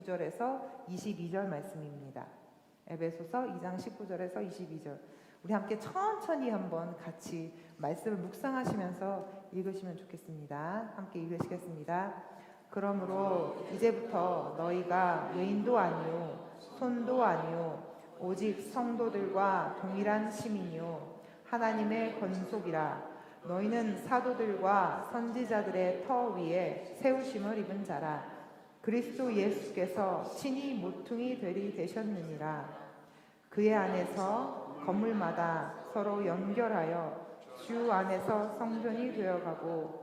19절에서 22절 말씀입니다. 에베소서 2장 19절에서 22절. 우리 함께 천천히 한번 같이 말씀을 묵상하시면서 읽으시면 좋겠습니다. 함께 읽으시겠습니다. 그러므로 이제부터 너희가 외인도 아니요 손도 아니요 오직 성도들과 동일한 시민이요 하나님의 권속이라. 너희는 사도들과 선지자들의 터 위에 세우심을 입은 자라. 그리스도 예수께서 친히 모퉁이 되리 되셨느니라. 그의 안에서 건물마다 서로 연결하여 주 안에서 성전이 되어가고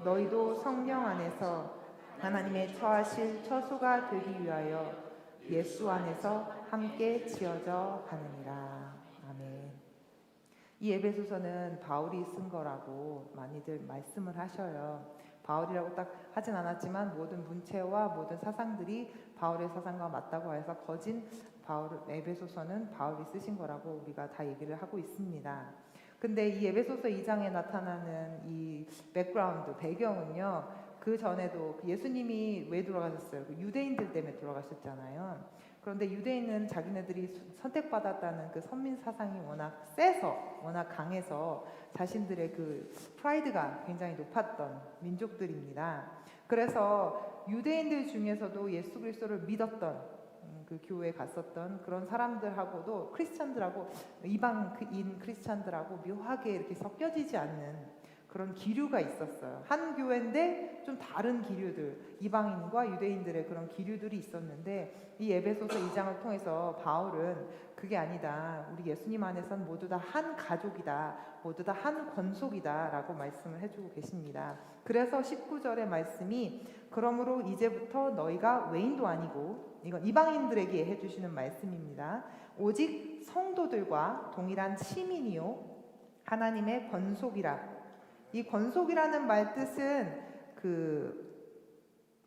너희도 성령 안에서 하나님의 처하실 처소가 되기 위하여 예수 안에서 함께 지어져 가느니라. 아멘. 이 에베소서는 바울이 쓴 거라고 많이들 말씀을 하셔요. 바울이라고 딱 하진 않았지만 모든 문체와 모든 사상들이 바울의 사상과 맞다고 해서 거진 에베소서는 바울이 쓰신 거라고 우리가 다 얘기를 하고 있습니다. 근데 이 에베소서 2장에 나타나는 이 백그라운드, 배경은요, 그 전에도 예수님이 왜 돌아가셨어요? 유대인들 때문에 돌아가셨잖아요. 그런데 유대인은 자기네들이 선택받았다는 그 선민 사상이 워낙 세서, 워낙 강해서 자신들의 그 프라이드가 굉장히 높았던 민족들입니다. 그래서 유대인들 중에서도 예수 그리스도를 믿었던 그 교회에 갔었던 그런 사람들하고도 크리스찬들하고 이방인 크리스찬들하고 묘하게 이렇게 섞여지지 않는 그런 기류가 있었어요. 한 교회인데 좀 다른 기류들, 이방인과 유대인들의 그런 기류들이 있었는데 이 에베소서 2장을 통해서 바울은 그게 아니다. 우리 예수님 안에선 모두 다 한 가족이다. 모두 다 한 권속이다 라고 말씀을 해주고 계십니다. 그래서 19절의 말씀이 그러므로 이제부터 너희가 외인도 아니고, 이건 이방인들에게 해주시는 말씀입니다. 오직 성도들과 동일한 시민이요 하나님의 권속이라. 이 권속이라는 말 뜻은 그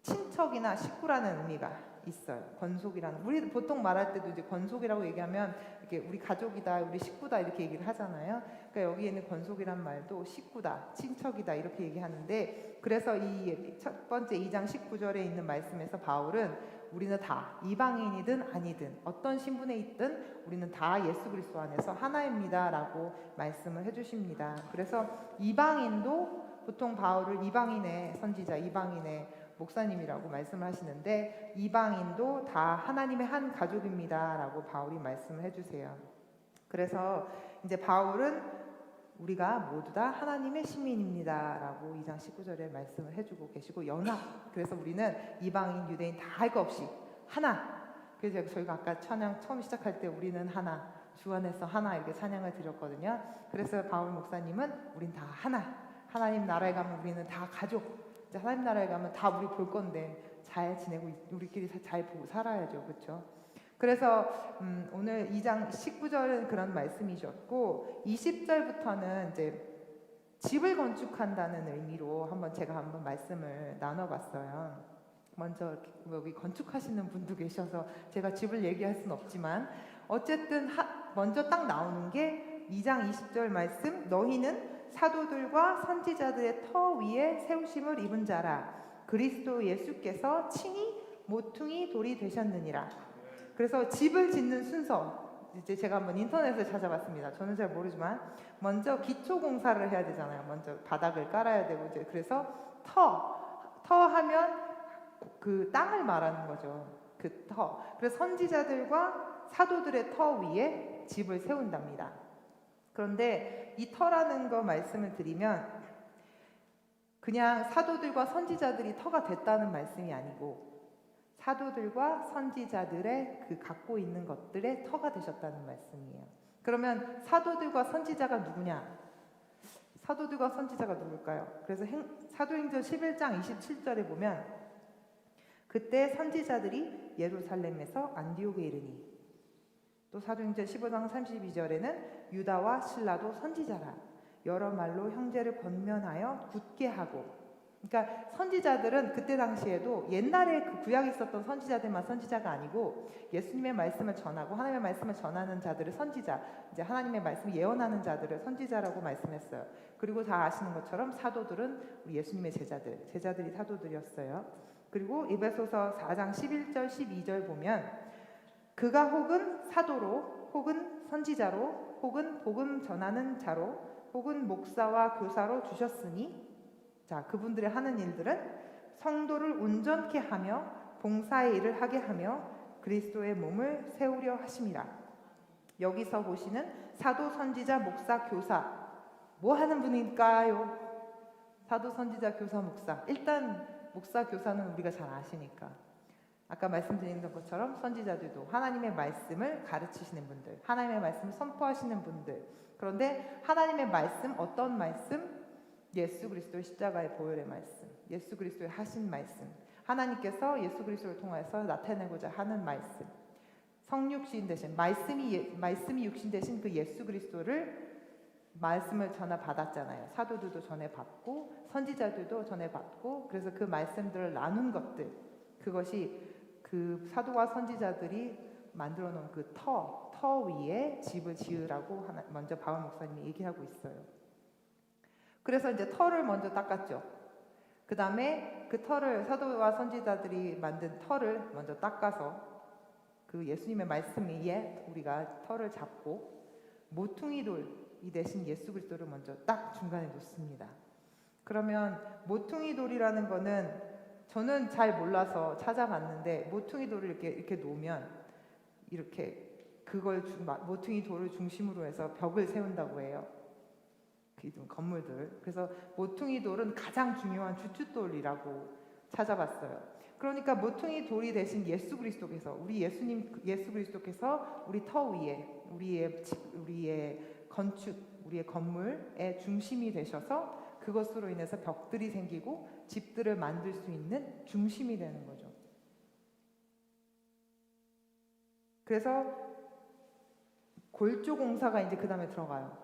친척이나 식구라는 의미가 있어요. 권속이라는, 우리 보통 말할 때도 이제 권속이라고 얘기하면 이게 우리 가족이다, 우리 식구다 이렇게 얘기를 하잖아요. 그러니까 여기에는 권속이란 말도 식구다, 친척이다 이렇게 얘기하는데, 그래서 이 첫 번째 2장 19절에 있는 말씀에서 바울은 우리는 다 이방인이든 아니든 어떤 신분에 있든 우리는 다 예수 그리스도 안에서 하나입니다 라고 말씀을 해주십니다. 그래서 이방인도 보통 바울을 이방인의 선지자, 이방인의 목사님이라고 말씀을 하시는데, 이방인도 다 하나님의 한 가족입니다 라고 바울이 말씀을 해주세요. 그래서 이제 바울은 우리가 모두 다 하나님의 시민입니다 라고 2장 19절에 말씀을 해주고 계시고, 연합, 그래서 우리는 이방인, 유대인 다 할 거 없이 하나. 그래서 저희가 아까 찬양 처음 시작할 때 우리는 하나, 주 안에서 하나 이렇게 찬양을 드렸거든요. 그래서 바울 목사님은 우린 다 하나, 하나님 나라에 가면 우리는 다 가족, 하나님 나라에 가면 다 우리 볼 건데 잘 지내고 우리끼리 잘 보고 살아야죠. 그렇죠? 그래서 오늘 2장 19절은 그런 말씀이셨고, 20절부터는 이제 집을 건축한다는 의미로 제가 한번 말씀을 나눠봤어요. 먼저 여기 건축하시는 분도 계셔서 제가 집을 얘기할 수는 없지만, 어쨌든 먼저 딱 나오는 게 2장 20절 말씀, 너희는 사도들과 선지자들의 터 위에 세우심을 입은 자라. 그리스도 예수께서 친히 모퉁이 돌이 되셨느니라. 그래서 집을 짓는 순서, 이제 제가 한번 인터넷에 찾아봤습니다. 저는 잘 모르지만 먼저 기초 공사를 해야 되잖아요. 먼저 바닥을 깔아야 되고, 이제 그래서 터 하면 그 땅을 말하는 거죠. 그 터. 그래서 선지자들과 사도들의 터 위에 집을 세운답니다. 그런데 이 터라는 거 말씀을 드리면 그냥 사도들과 선지자들이 터가 됐다는 말씀이 아니고, 사도들과 선지자들의 그 갖고 있는 것들의 터가 되셨다는 말씀이에요. 그러면 사도들과 선지자가 누구냐? 사도들과 선지자가 누굴까요? 그래서 사도행전 11장 27절에 보면 그때 선지자들이 예루살렘에서 안디옥에 이르니, 또 사도행전 15장 32절에는 유다와 실라도 선지자라 여러 말로 형제를 권면하여 굳게 하고. 그러니까 선지자들은 그때 당시에도 옛날에 그 구약에 있었던 선지자들만 선지자가 아니고, 예수님의 말씀을 전하고 하나님의 말씀을 전하는 자들을 선지자, 이제 하나님의 말씀을 예언하는 자들을 선지자라고 말씀했어요. 그리고 다 아시는 것처럼 사도들은 우리 예수님의 제자들이 사도들이었어요. 그리고 에베소서 4장 11절 12절 보면 그가 혹은 사도로 혹은 선지자로 혹은 복음 전하는 자로 혹은 목사와 교사로 주셨으니, 자, 그분들이 하는 일들은 성도를 온전케 하며 봉사의 일을 하게 하며 그리스도의 몸을 세우려 하심이라. 여기서 보시는 사도, 선지자, 목사, 교사, 뭐 하는 분일까요? 사도, 선지자, 교사, 목사. 일단 목사, 교사는 우리가 잘 아시니까. 아까 말씀드린 것처럼 선지자들도 하나님의 말씀을 가르치시는 분들, 하나님의 말씀을 선포하시는 분들. 그런데 하나님의 말씀, 어떤 말씀? 예수 그리스도의 십자가의 보혈의 말씀, 예수 그리스도의 하신 말씀, 하나님께서 예수 그리스도를 통해서 나타내고자 하는 말씀, 성육신 되신 말씀이 육신 되신 그 예수 그리스도를 말씀을 전하 받았잖아요. 사도들도 전해 받고 선지자들도 전해 받고, 그래서 그 말씀들을 나눈 것들, 그것이 그 사도와 선지자들이 만들어 놓은 그 터 위에 집을 지으라고 먼저 바울 목사님이 얘기하고 있어요. 그래서 이제 터를 먼저 닦았죠. 그 다음에 그 터를, 사도와 선지자들이 만든 터를 먼저 닦아서 그 예수님의 말씀 위에 우리가 터를 잡고 모퉁이 돌이 대신 예수 그리스도를 먼저 딱 중간에 놓습니다. 그러면 모퉁이 돌이라는 거는 저는 잘 몰라서 찾아봤는데, 모퉁이 돌을 이렇게 놓으면 이렇게 모퉁이 돌을 중심으로 해서 벽을 세운다고 해요. 건물들. 그래서 모퉁이 돌은 가장 중요한 주춧돌이라고 찾아봤어요. 그러니까 모퉁이 돌이 대신 예수 그리스도께서, 우리 예수 그리스도께서 우리 터 위에, 우리의 건축, 우리의 건물의 중심이 되셔서 그것으로 인해서 벽들이 생기고 집들을 만들 수 있는 중심이 되는 거죠. 그래서 골조 공사가 이제 그 다음에 들어가요.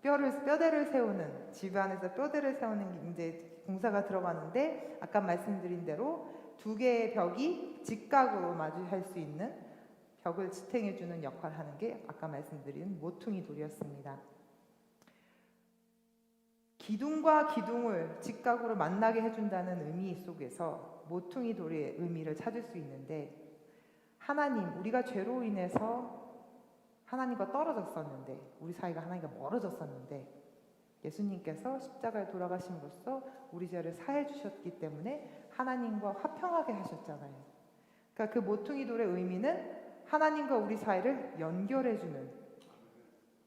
뼈대를 세우는, 집 안에서 뼈대를 세우는 게 이제 공사가 들어가는데, 아까 말씀드린 대로 두 개의 벽이 직각으로 마주할 수 있는 벽을 지탱해주는 역할을 하는 게 아까 말씀드린 모퉁이 돌이었습니다. 기둥과 기둥을 직각으로 만나게 해준다는 의미 속에서 모퉁이 돌의 의미를 찾을 수 있는데, 우리가 죄로 인해서 하나님과 떨어졌었는데, 우리 사이가 하나님과 멀어졌었는데, 예수님께서 십자가에 돌아가심으로써 우리 죄를 사해 주셨기 때문에 하나님과 화평하게 하셨잖아요. 그러니까 그 모퉁이 돌의 의미는 하나님과 우리 사이를 연결해주는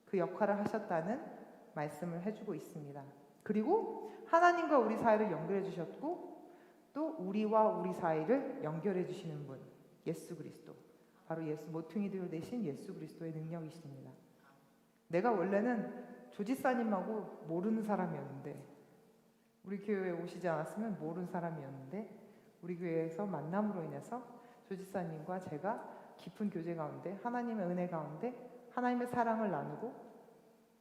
그 역할을 하셨다는 말씀을 해주고 있습니다. 그리고 하나님과 우리 사이를 연결해 주셨고, 또 우리와 우리 사이를 연결해 주시는 분, 예수 그리스도, 바로 모퉁이 돌 대신 예수 그리스도의 능력이십니다. 내가 원래는 조지사님하고 모르는 사람이었는데, 우리 교회에 오시지 않았으면 모르는 사람이었는데, 우리 교회에서 만남으로 인해서 조지사님과 제가 깊은 교제 가운데, 하나님의 은혜 가운데 하나님의 사랑을 나누고,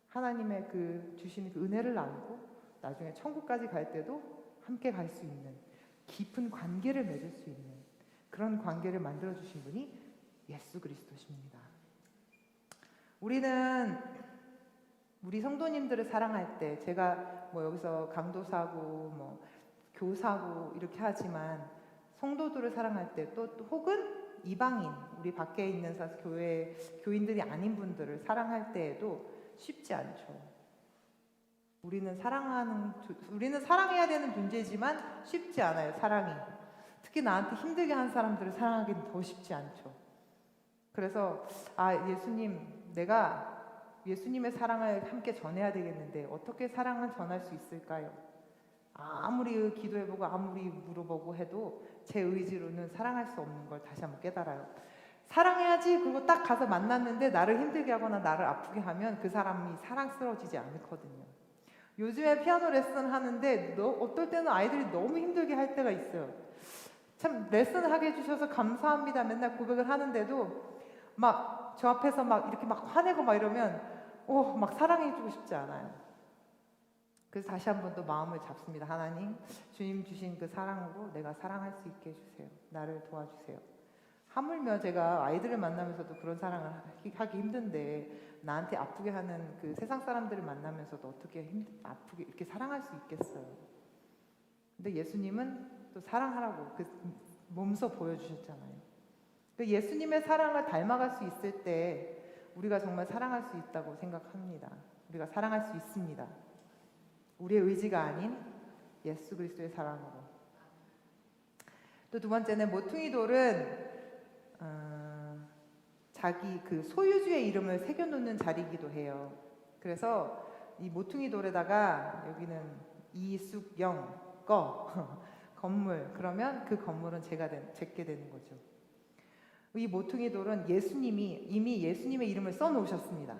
하나님의 주시는 그 은혜를 나누고, 나중에 천국까지 갈 때도 함께 갈 수 있는 깊은 관계를 맺을 수 있는 그런 관계를 만들어 주신 분이 예수 그리스도십니다. 우리 성도님들을 사랑할 때, 제가 여기서 강도사고 교사고 이렇게 하지만, 성도들을 사랑할 때, 또 혹은 이방인, 우리 밖에 있는 교인들이 아닌 분들을 사랑할 때에도 쉽지 않죠. 우리는 사랑해야 되는 존재지만 쉽지 않아요, 사랑이. 특히 나한테 힘들게 한 사람들을 사랑하기는 더 쉽지 않죠. 그래서 내가 예수님의 사랑을 함께 전해야 되겠는데 어떻게 사랑을 전할 수 있을까요? 아무리 기도해보고 아무리 물어보고 해도 제 의지로는 사랑할 수 없는 걸 다시 한번 깨달아요. 사랑해야지. 그리고 딱 가서 만났는데 나를 힘들게 하거나 나를 아프게 하면 그 사람이 사랑스러워지지 않거든요. 요즘에 피아노 레슨 하는데 어떨 때는 아이들이 너무 힘들게 할 때가 있어요. 참 레슨 하게 해주셔서 감사합니다 맨날 고백을 하는데도 막 저 앞에서 막 이렇게 막 화내고 막 이러면 막 사랑해주고 싶지 않아요. 그래서 다시 한 번 더 마음을 잡습니다. 하나님, 주님 주신 그 사랑으로 내가 사랑할 수 있게 해주세요. 나를 도와주세요. 하물며 제가 아이들을 만나면서도 그런 사랑을 하기 힘든데, 나한테 아프게 하는 그 세상 사람들을 만나면서도 어떻게 아프게 이렇게 사랑할 수 있겠어요. 근데 예수님은 또 사랑하라고 그 몸소 보여주셨잖아요. 그 예수님의 사랑을 닮아갈 수 있을 때 우리가 정말 사랑할 수 있다고 생각합니다. 우리가 사랑할 수 있습니다. 우리의 의지가 아닌 예수 그리스도의 사랑으로. 또 두 번째는 모퉁이 돌은 자기 그 소유주의 이름을 새겨놓는 자리이기도 해요. 그래서 이 모퉁이 돌에다가 여기는 이숙영 거 건물, 그러면 그 건물은 제게 되는 거죠. 이 모퉁이 돌은 예수님이 이미 예수님의 이름을 써놓으셨습니다.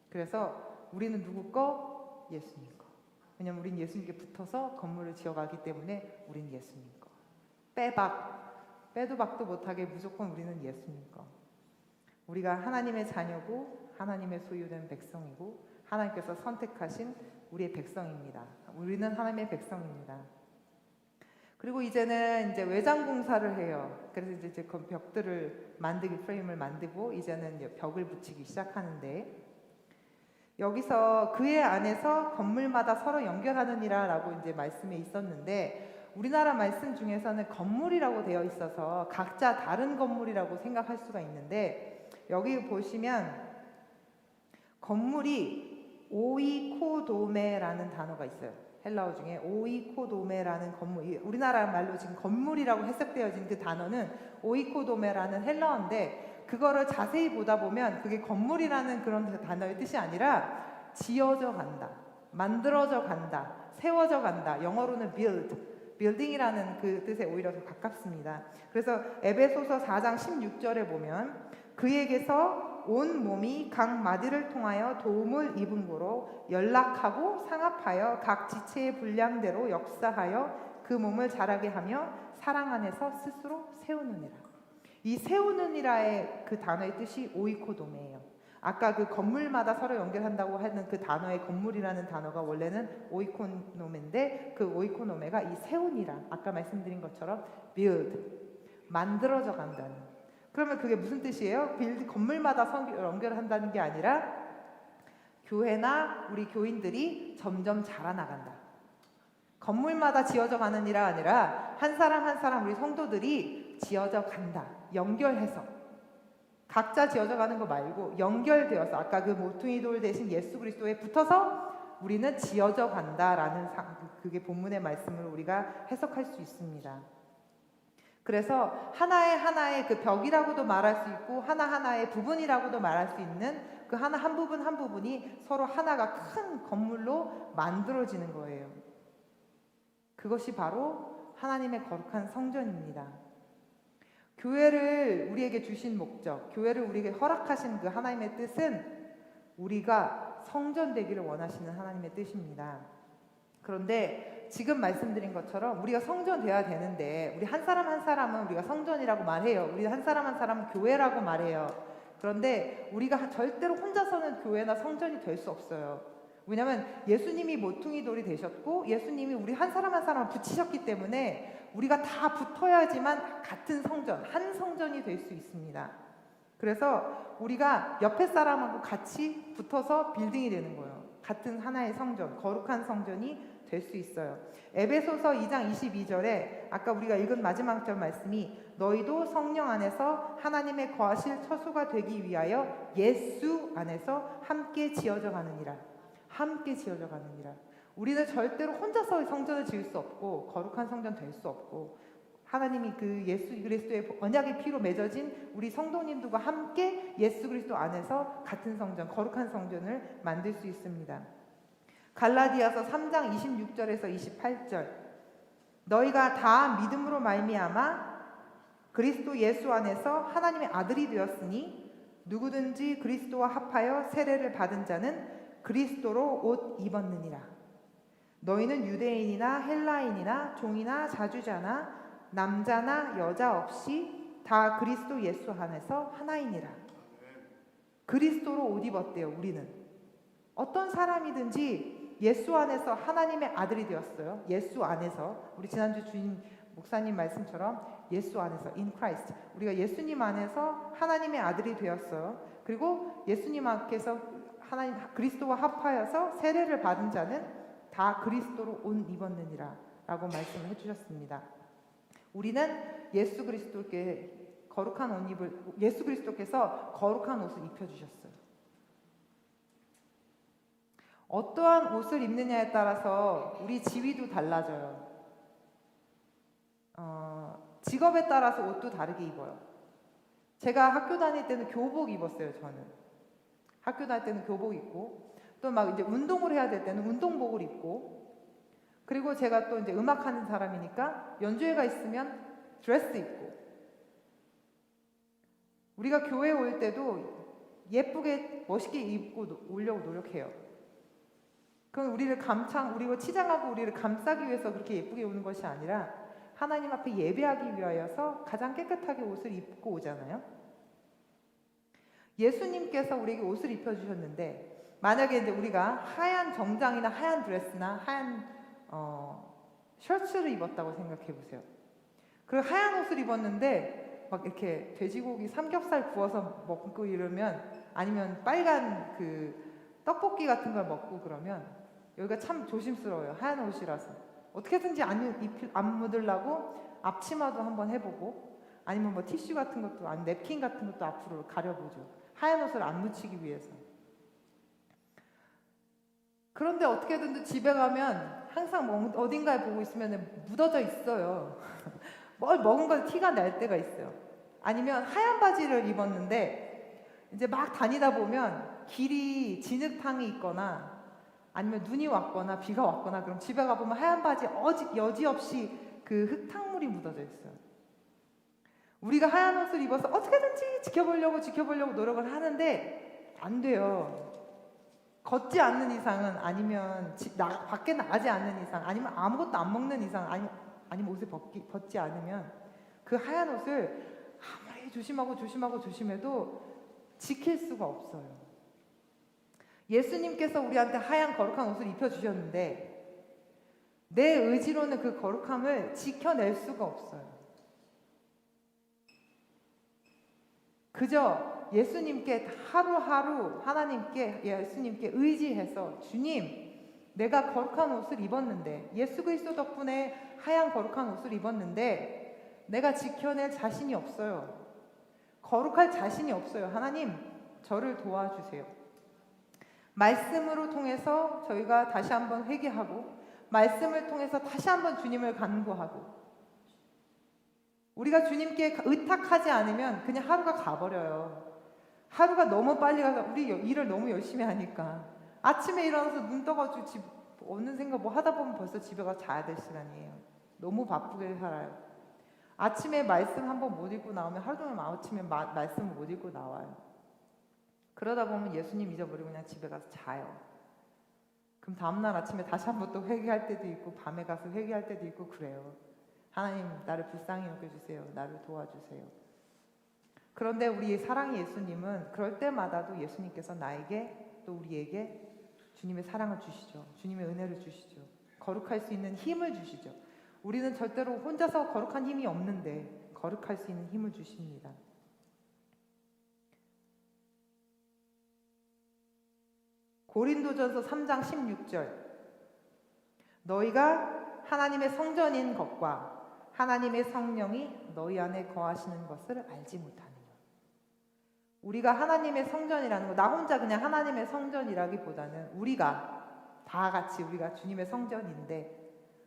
그래서 우리는 누구 거? 예수님 거. 왜냐면 우린 예수님께 붙어서 건물을 지어가기 때문에 우린 예수님 거. 빼도 박도 못하게 무조건 우리는 예수님 거. 우리가 하나님의 자녀고 하나님의 소유된 백성이고 하나님께서 선택하신 우리의 백성입니다. 우리는 하나님의 백성입니다. 그리고 이제는 이제 외장 공사를 해요. 그래서 이제 그 벽들을 만들기, 프레임을 만들고 이제는 벽을 붙이기 시작하는데, 여기서 그의 안에서 건물마다 서로 연결하느니라라고 이제 말씀에 있었는데, 우리나라 말씀 중에서는 건물이라고 되어 있어서 각자 다른 건물이라고 생각할 수가 있는데, 여기 보시면 건물이 오이코도메라는 단어가 있어요. 헬라어 중에 오이코도메라는 건물, 우리나라 말로 지금 건물이라고 해석되어진 그 단어는 오이코도메라는 헬라어인데, 그거를 자세히 보다 보면 그게 건물이라는 그런 단어의 뜻이 아니라 지어져 간다, 만들어져 간다, 세워져 간다. 영어로는 building이라는 그 뜻에 오히려 더 가깝습니다. 그래서 에베소서 4장 16절에 보면 그에게서 온 몸이 각 마디를 통하여 도움을 입은 고로 연락하고 상합하여 각 지체의 분량대로 역사하여 그 몸을 자라게 하며 사랑 안에서 스스로 세우느니라. 이 세우느니라의 그 단어의 뜻이 오이코도메예요. 아까 그 건물마다 서로 연결한다고 하는 그 단어의 건물이라는 단어가 원래는 오이코노메인데, 그 오이코노메가 이 세우니라, 아까 말씀드린 것처럼 build, 만들어져 간다는. 그러면 그게 무슨 뜻이에요? 건물마다 연결한다는 게 아니라 교회나 우리 교인들이 점점 자라나간다. 건물마다 지어져 가는 일이 아니라 한 사람 한 사람 우리 성도들이 지어져 간다. 연결해서. 각자 지어져 가는 거 말고 연결되어서, 아까 그 모퉁이 돌 대신 예수 그리스도에 붙어서 우리는 지어져 간다라는 그게 본문의 말씀을 우리가 해석할 수 있습니다. 그래서 하나의 그 벽이라고도 말할 수 있고 하나하나의 부분이라고도 말할 수 있는 그 한 부분 한 부분이 서로 하나가 큰 건물로 만들어지는 거예요. 그것이 바로 하나님의 거룩한 성전입니다. 교회를 우리에게 주신 목적, 교회를 우리에게 허락하신 그 하나님의 뜻은 우리가 성전 되기를 원하시는 하나님의 뜻입니다. 그런데 지금 말씀드린 것처럼 우리가 성전 돼야 되는데, 우리 한 사람 한 사람은 우리가 성전이라고 말해요. 우리 한 사람 한 사람은 교회라고 말해요. 그런데 우리가 절대로 혼자서는 교회나 성전이 될 수 없어요. 왜냐하면 예수님이 모퉁이 돌이 되셨고 예수님이 우리 한 사람 한 사람을 붙이셨기 때문에 우리가 다 붙어야지만 같은 성전, 한 성전이 될 수 있습니다. 그래서 우리가 옆에 사람하고 같이 붙어서 빌딩이 되는 거예요. 같은 하나의 성전, 거룩한 성전이 될 수 있어요. 에베소서 2장 22절에 아까 우리가 읽은 마지막 절 말씀이 너희도 성령 안에서 하나님의 거하실 처소가 되기 위하여 예수 안에서 함께 지어져 가느니라. 함께 지어져 가느니라. 우리는 절대로 혼자서 성전을 지을 수 없고 거룩한 성전 될 수 없고, 하나님이 그 예수 그리스도의 언약의 피로 맺어진 우리 성도님들과 함께 예수 그리스도 안에서 같은 성전, 거룩한 성전을 만들 수 있습니다. 갈라디아서 3장 26절에서 28절 너희가 다 믿음으로 말미암아 그리스도 예수 안에서 하나님의 아들이 되었으니 누구든지 그리스도와 합하여 세례를 받은 자는 그리스도로 옷 입었느니라. 너희는 유대인이나 헬라인이나 종이나 자주자나 남자나 여자 없이 다 그리스도 예수 안에서 하나이니라. 그리스도로 옷 입었대요. 우리는 어떤 사람이든지 예수 안에서 하나님의 아들이 되었어요. 예수 안에서. 우리 지난주 주임 목사님 말씀처럼 예수 안에서, in Christ, 우리가 예수님 안에서 하나님의 아들이 되었어요. 그리고 예수님 앞에서 하나님 그리스도와 합하여서 세례를 받은 자는 다 그리스도로 옷 입었느니라 라고 말씀을 해주셨습니다. 우리는 예수 그리스도께 거룩한 옷 입을 예수 그리스도께서 거룩한 옷을 입혀 주셨어요. 어떠한 옷을 입느냐에 따라서 우리 지위도 달라져요. 직업에 따라서 옷도 다르게 입어요. 제가 학교 다닐 때는 교복 입었어요. 저는 학교 다닐 때는 교복 입고, 또 막 이제 운동을 해야 될 때는 운동복을 입고, 그리고 제가 또 이제 음악하는 사람이니까 연주회가 있으면 드레스 입고. 우리가 교회에 올 때도 예쁘게 멋있게 입고 오려고 노력해요. 그건 우리가 치장하고 우리를 감싸기 위해서 그렇게 예쁘게 오는 것이 아니라 하나님 앞에 예배하기 위하여서 가장 깨끗하게 옷을 입고 오잖아요. 예수님께서 우리에게 옷을 입혀주셨는데, 만약에 이제 우리가 하얀 정장이나 하얀 드레스나 하얀 셔츠를 입었다고 생각해 보세요. 그리고 하얀 옷을 입었는데 막 이렇게 돼지고기 삼겹살 구워서 먹고 이러면, 아니면 빨간 그 떡볶이 같은 걸 먹고 그러면 여기가 참 조심스러워요. 하얀 옷이라서 어떻게든지 안 묻으려고 앞치마도 한번 해보고, 아니면 뭐 티슈 같은 것도, 아니 냅킨 같은 것도 앞으로 가려보죠. 하얀 옷을 안 묻히기 위해서. 그런데 어떻게든 집에 가면 항상 어딘가에 보고 있으면 묻어져 있어요. 뭘 먹은 건 티가 날 때가 있어요. 아니면 하얀 바지를 입었는데 이제 막 다니다 보면 길이 진흙탕이 있거나 아니면 눈이 왔거나 비가 왔거나, 그럼 집에 가보면 하얀 바지 여지없이 그 흙탕물이 묻어져 있어요. 우리가 하얀 옷을 입어서 어떻게든지 지켜보려고 노력을 하는데 안 돼요. 걷지 않는 이상은, 아니면 밖에 나가지 않는 이상, 아니면 아무것도 안 먹는 이상, 아니면 옷을 벗지 않으면 그 하얀 옷을 아무리 조심해도 지킬 수가 없어요. 예수님께서 우리한테 하얀 거룩한 옷을 입혀주셨는데 내 의지로는 그 거룩함을 지켜낼 수가 없어요. 그저 예수님께 하루하루 예수님께 의지해서, 주님, 내가 거룩한 옷을 입었는데, 예수 그리스도 덕분에 하얀 거룩한 옷을 입었는데 내가 지켜낼 자신이 없어요. 거룩할 자신이 없어요. 하나님, 저를 도와주세요. 말씀으로 통해서 저희가 다시 한번 회개하고, 말씀을 통해서 다시 한번 주님을 간구하고, 우리가 주님께 의탁하지 않으면 그냥 하루가 가버려요. 하루가 너무 빨리 가서 우리 일을 너무 열심히 하니까 아침에 일어나서 눈 떠가지고 없는 생각 뭐 하다 보면 벌써 집에 가서 자야 될 시간이에요. 너무 바쁘게 살아요. 아침에 말씀 한번 못 읽고 나오면 하루 종일 아침에 말씀 못 읽고 나와요. 그러다 보면 예수님 잊어버리고 그냥 집에 가서 자요. 그럼 다음날 아침에 다시 한번 또 회개할 때도 있고, 밤에 가서 회개할 때도 있고 그래요. 하나님, 나를 불쌍히 여겨주세요. 나를 도와주세요. 그런데 우리 사랑의 예수님은 그럴 때마다도 예수님께서 나에게, 또 우리에게 주님의 사랑을 주시죠. 주님의 은혜를 주시죠. 거룩할 수 있는 힘을 주시죠. 우리는 절대로 혼자서 거룩한 힘이 없는데 거룩할 수 있는 힘을 주십니다. 고린도전서 3장 16절, 너희가 하나님의 성전인 것과 하나님의 성령이 너희 안에 거하시는 것을 알지 못하느냐. 우리가 하나님의 성전이라는 거, 나 혼자 그냥 하나님의 성전이라기보다는 우리가 다 같이 우리가 주님의 성전인데,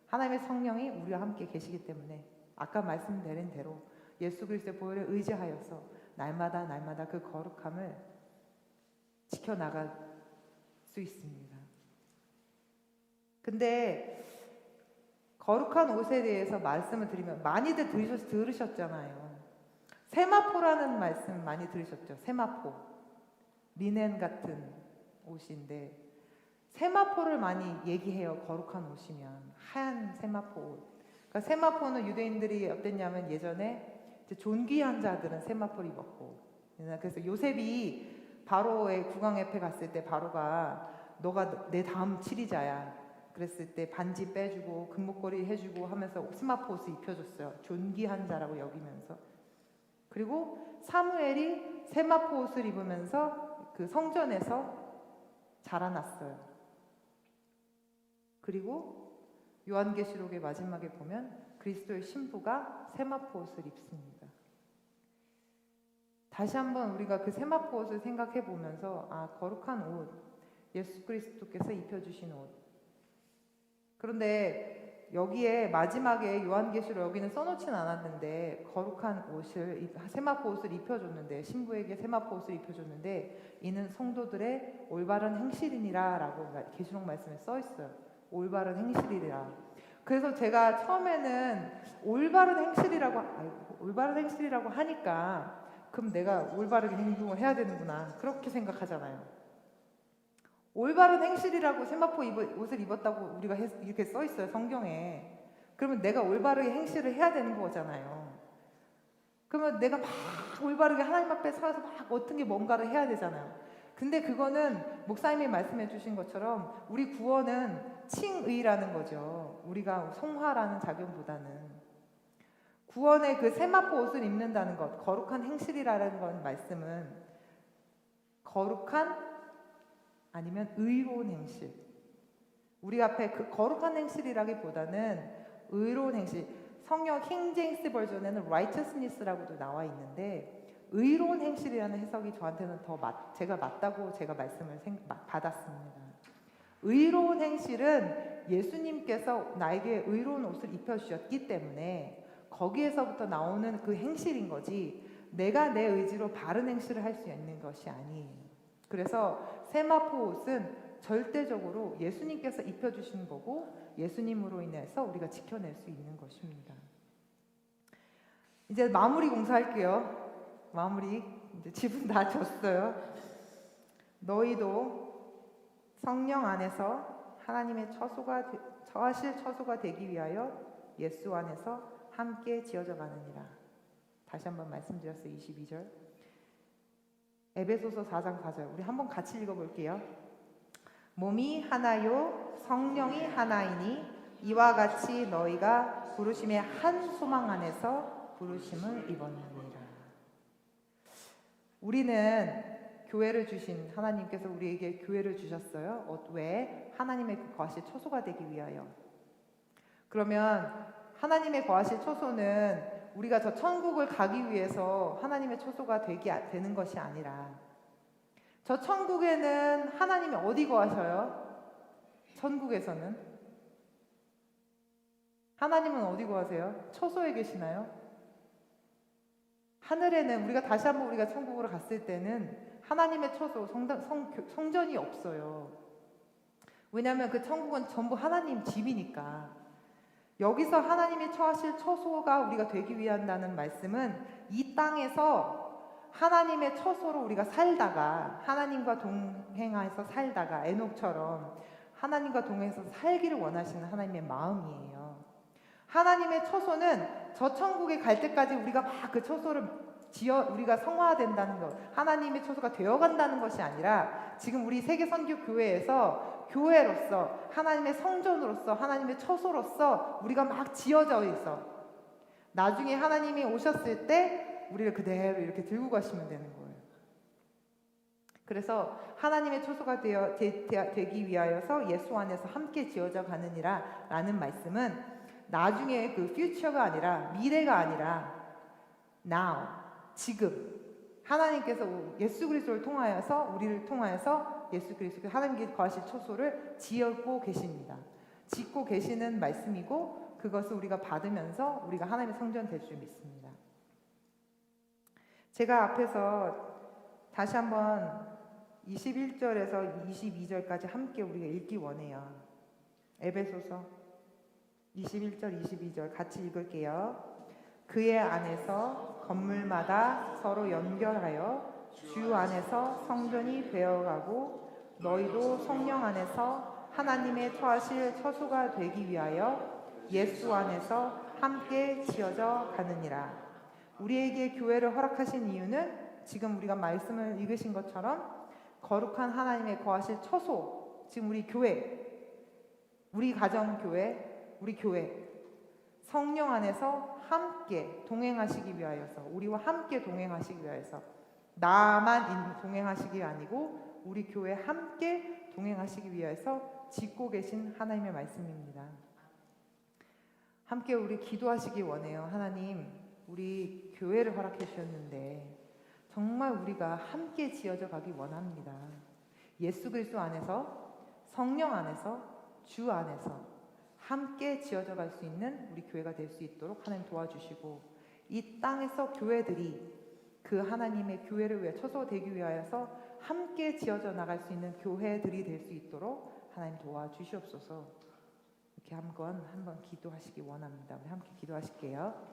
하나님의 성령이 우리와 함께 계시기 때문에 아까 말씀드린 대로 예수 그리스도의 보혈에 의지하여서 날마다 그 거룩함을 지켜나갈 수 있습니다. 근데 거룩한 옷에 대해서 말씀을 드리면 많이들 들으셨잖아요. 세마포라는 말씀 많이 들으셨죠? 세마포, 리넨 같은 옷인데 세마포를 많이 얘기해요. 거룩한 옷이면 하얀 세마포 옷. 그러니까 세마포는 유대인들이 어땠냐면, 예전에 존귀한 자들은 세마포를 입었고, 그래서 요셉이 바로의 국왕 옆에 갔을 때 바로가 너가 내 다음 치리자야 그랬을 때 반지 빼주고 금목걸이 해주고 하면서 세마포 옷을 입혀줬어요. 존귀한 자라고 여기면서. 그리고 사무엘이 세마포 옷을 입으면서 그 성전에서 자라났어요. 그리고 요한계시록의 마지막에 보면 그리스도의 신부가 세마포 옷을 입습니다. 다시 한번 우리가 그 세마포 옷을 생각해 보면서 거룩한 옷, 예수 그리스도께서 입혀주신 옷. 그런데 여기에 마지막에 요한계시록 여기는 써놓지는 않았는데 거룩한 옷을 세마포 옷을 입혀줬는데 신부에게 세마포 옷을 입혀줬는데 이는 성도들의 올바른 행실이니라라고 계시록 말씀에 써 있어요. 올바른 행실이라. 그래서 제가 처음에는 올바른 행실이라고 하니까 그럼 내가 올바르게 행동을 해야 되는구나 그렇게 생각하잖아요. 올바른 행실이라고 세마포 옷을 입었다고 우리가 이렇게 써 있어요 성경에. 그러면 내가 올바르게 행실을 해야 되는 거잖아요. 그러면 내가 막 올바르게 하나님 앞에 서서 막 어떤 게 뭔가를 해야 되잖아요. 근데 그거는 목사님이 말씀해 주신 것처럼 우리 구원은 칭의라는 거죠. 우리가 성화라는 작용보다는 구원의 그 세마포 옷을 입는다는 것, 거룩한 행실이라는 건 말씀은 거룩한 아니면 의로운 행실. 우리 앞에 그 거룩한 행실이라기보다는 의로운 행실. 성경 킹제임스 버전에는 righteousness라고도 나와 있는데 의로운 행실이라는 해석이 저한테는 제가 맞다고 제가 말씀을 받았습니다. 의로운 행실은 예수님께서 나에게 의로운 옷을 입혀주셨기 때문에 거기에서부터 나오는 그 행실인 거지 내가 내 의지로 바른 행실을 할 수 있는 것이 아니에요. 그래서 세마포 옷은 절대적으로 예수님께서 입혀주신 거고 예수님으로 인해서 우리가 지켜낼 수 있는 것입니다. 이제 마무리 공사할게요. 마무리. 이제 집은 다 졌어요. 너희도 성령 안에서 하나님의 처하실 처소가 되기 위하여 예수 안에서 함께 지어져 가느니라. 다시 한번 말씀드렸어요. 22절. 에베소서 4장 4절. 우리 한번 같이 읽어볼게요. 몸이 하나요 성령이 하나이니 이와 같이 너희가 부르심의 한 소망 안에서 부르심을 입었느니라. 우리는 교회를 주신 하나님께서 우리에게 교회를 주셨어요. 왜? 하나님의 그 거하실 처소가 되기 위하여. 그러면 하나님의 거하실 처소는 우리가 저 천국을 가기 위해서 하나님의 처소가 되는 것이 아니라 저 천국에는 하나님이 어디 거하셔요? 천국에서는 하나님은 어디 거하세요? 처소에 계시나요? 하늘에는 우리가 천국으로 갔을 때는 하나님의 처소, 성전이 없어요. 왜냐하면 그 천국은 전부 하나님 집이니까. 여기서 하나님이 처하실 처소가 우리가 되기 위한다는 말씀은 이 땅에서 하나님의 처소로 우리가 살다가 하나님과 동행해서 살다가 에녹처럼 하나님과 동행해서 살기를 원하시는 하나님의 마음이에요. 하나님의 처소는 저 천국에 갈 때까지 우리가 막 그 처소를 우리가 성화된다는 것, 하나님의 처소가 되어간다는 것이 아니라 지금 우리 세계선교교회에서 교회로서 하나님의 성전으로서 하나님의 처소로서 우리가 막 지어져 있어. 나중에 하나님이 오셨을 때 우리를 그대로 이렇게 들고 가시면 되는 거예요. 그래서 하나님의 처소가 되기 위하여서 예수 안에서 함께 지어져 가느니라 라는 말씀은 나중에 그 future가 아니라 미래가 아니라 now, 지금 하나님께서 예수 그리스도를 통하여서 우리를 통하여서 예수 그리스도 하나님께 거하실 처소를 지었고 계십니다. 짓고 계시는 말씀이고 그것을 우리가 받으면서 우리가 하나님의 성전 될 줄 믿습니다. 제가 앞에서 다시 한번 21절에서 22절까지 함께 우리가 읽기 원해요. 에베소서 21절, 22절 같이 읽을게요. 그의 안에서 건물마다 서로 연결하여 주 안에서 성전이 되어가고 너희도 성령 안에서 하나님의 처하실 처소가 되기 위하여 예수 안에서 함께 지어져 가느니라. 우리에게 교회를 허락하신 이유는 지금 우리가 말씀을 읽으신 것처럼 거룩한 하나님의 거하실 처소, 지금 우리 교회, 우리 가정교회, 우리 교회 성령 안에서 함께 동행하시기 위하여서 우리와 함께 동행하시기 위하여서 나만 동행하시기 아니고 우리 교회 함께 동행하시기 위해서 짓고 계신 하나님의 말씀입니다. 함께 우리 기도하시기 원해요. 하나님, 우리 교회를 허락해 주셨는데 정말 우리가 함께 지어져 가기 원합니다. 예수 그리스도 안에서, 성령 안에서, 주 안에서 함께 지어져 갈 수 있는 우리 교회가 될 수 있도록 하나님 도와주시고, 이 땅에서 교회들이 그 하나님의 교회를 위해 처소되기 위하여서 함께 지어져 나갈 수 있는 교회들이 될 수 있도록 하나님 도와주시옵소서. 이렇게 한번 기도하시기 원합니다. 우리 함께 기도하실게요.